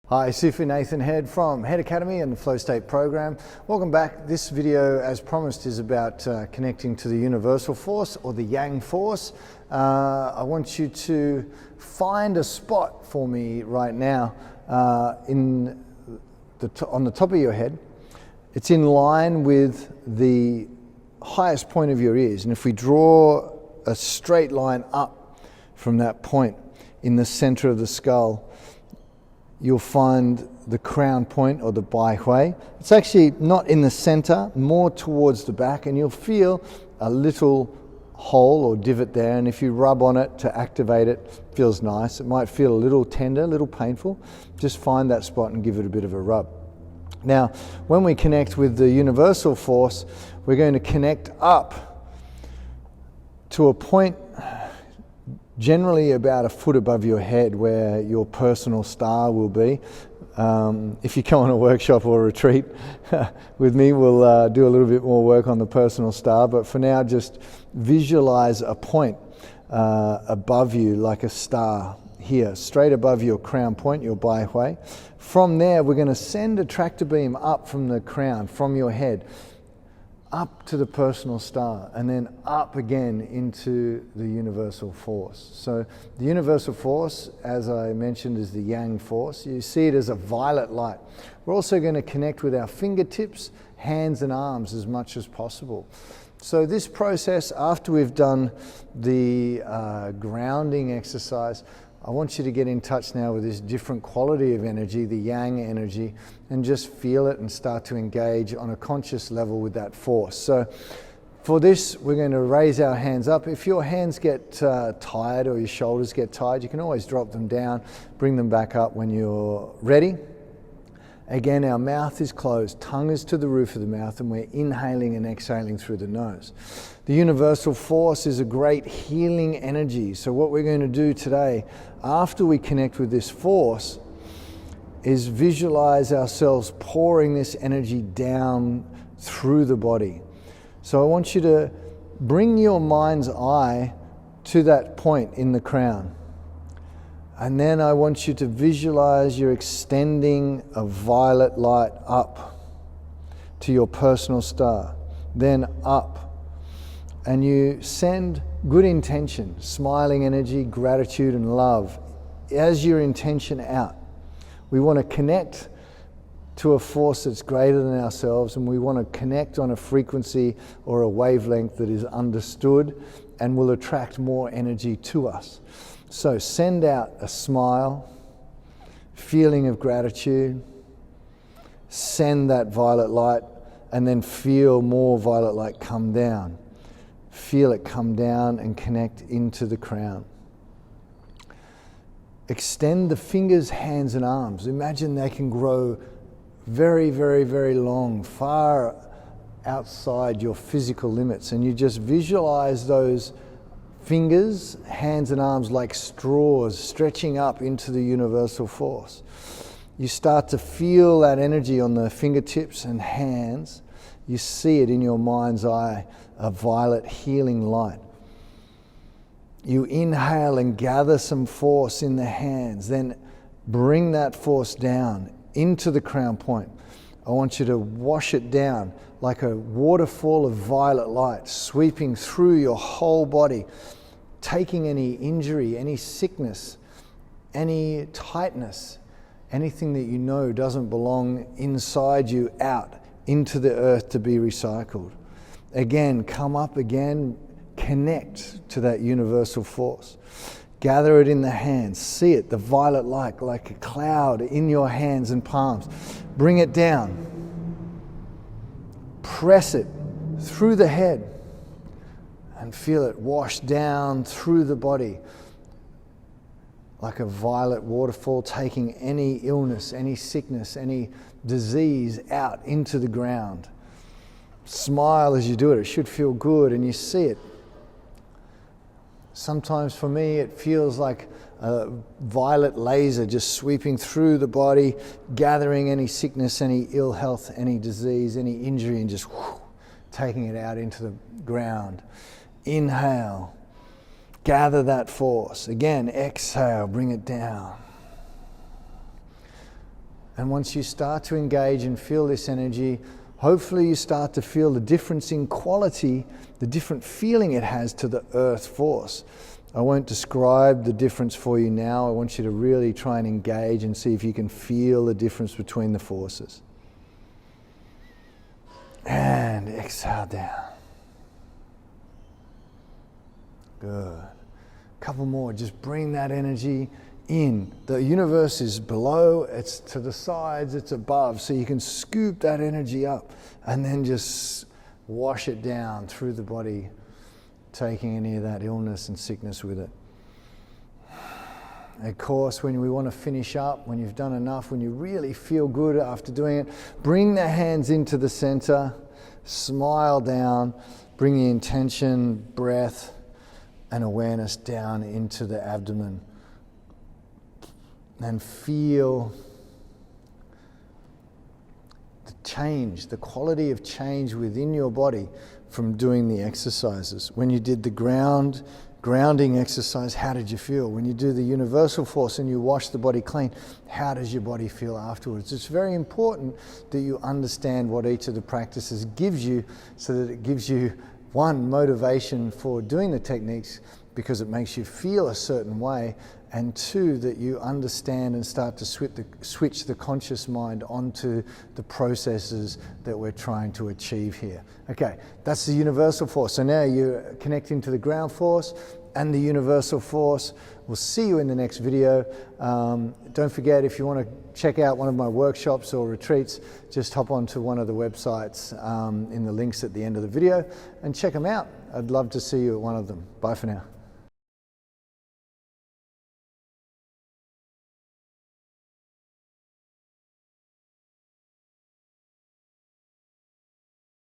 Hi, Sifu Nathan Head from Head Academy and the Flow State program. Welcome back. This video, as promised, is about connecting to the universal force or the Yang force. I want you to find a spot for me right now on the top of your head. It's in line with the highest point of your ears. And if we draw a straight line up from that point in the center of the skull, you'll find the crown point or the Bai Hui. It's actually not in the center, more towards the back, and you'll feel a little hole or divot there, and if you rub on it to activate it, it feels nice. It might feel a little tender, a little painful. Just find that spot and give it a bit of a rub. Now, when we connect with the universal force, we're going to connect up to a point generally about a foot above your head where your personal star will be. If you come on a workshop or a retreat with me, we'll do a little bit more work on the personal star, but for now just visualize a point above you like a star here, straight above your crown point, your Bai Hui. From there we're going to send a tractor beam up from the crown, from your head, up to the personal star, and then up again into the universal force. So the universal force, as I mentioned, is the Yang force. You see it as a violet light. We're also going to connect with our fingertips, hands and arms as much as possible. So this process, after we've done the grounding exercise, I want you to get in touch now with this different quality of energy, the Yang energy, and just feel it and start to engage on a conscious level with that force. So for this, we're going to raise our hands up. If your hands get tired or your shoulders get tired, you can always drop them down, bring them back up when you're ready. Again, our mouth is closed, tongue is to the roof of the mouth, and we're inhaling and exhaling through the nose. The universal force is a great healing energy. So what we're going to do today, after we connect with this force, is visualize ourselves pouring this energy down through the body. So I want you to bring your mind's eye to that point in the crown. And then I want you to visualize you're extending a violet light up to your personal star, then up. And you send good intention, smiling energy, gratitude and love as your intention out. We want to connect to a force that's greater than ourselves, and we want to connect on a frequency or a wavelength that is understood and will attract more energy to us. So send out a smile, feeling of gratitude, send that violet light, and then feel more violet light come down. Feel it come down and connect into the crown. Extend the fingers, hands and arms. Imagine they can grow very, very, very long, far outside your physical limits, and you just visualize those fingers, hands and arms like straws stretching up into the universal force. You start to feel that energy on the fingertips and hands. You see it in your mind's eye, a violet healing light. You inhale and gather some force in the hands, then bring that force down into the crown point. I want you to wash it down like a waterfall of violet light sweeping through your whole body, taking any injury, any sickness, any tightness, anything that you know doesn't belong inside you out into the earth to be recycled. Again, come up again, connect to that universal force. Gather it in the hands, see it, the violet light like a cloud in your hands and palms. Bring it down. Press it through the head and feel it wash down through the body like a violet waterfall, taking any illness, any sickness, any disease out into the ground. Smile as you do it. It should feel good, and you see it. Sometimes for me it feels like a violet laser just sweeping through the body, gathering any sickness, any ill health, any disease, any injury, and just taking it out into the ground. Inhale, gather that force. Again, exhale, bring it down. And once you start to engage and feel this energy, hopefully you start to feel the difference in quality, the different feeling it has to the earth force. I won't describe the difference for you now. I want you to really try and engage and see if you can feel the difference between the forces. And exhale down. Good. Couple more. Just bring that energy in. The universe is below, it's to the sides, it's above. So you can scoop that energy up and then just wash it down through the body, taking any of that illness and sickness with it. Of course, when we want to finish up, when you've done enough, when you really feel good after doing it, bring the hands into the center, smile down, bring the intention, breath, and awareness down into the abdomen. And feel the change, the quality of change within your body from doing the exercises. When you did the grounding exercise, how did you feel? When you do the universal force and you wash the body clean, how does your body feel afterwards? It's very important that you understand what each of the practices gives you, so that it gives you, one, motivation for doing the techniques because it makes you feel a certain way, and two, that you understand and start to switch the conscious mind onto the processes that we're trying to achieve here. Okay, that's the universal force. So now you're connecting to the ground force and the universal force. We'll see you in the next video. Don't forget, if you want to check out one of my workshops or retreats, just hop onto one of the websites in the links at the end of the video and check them out. I'd love to see you at one of them. Bye for now.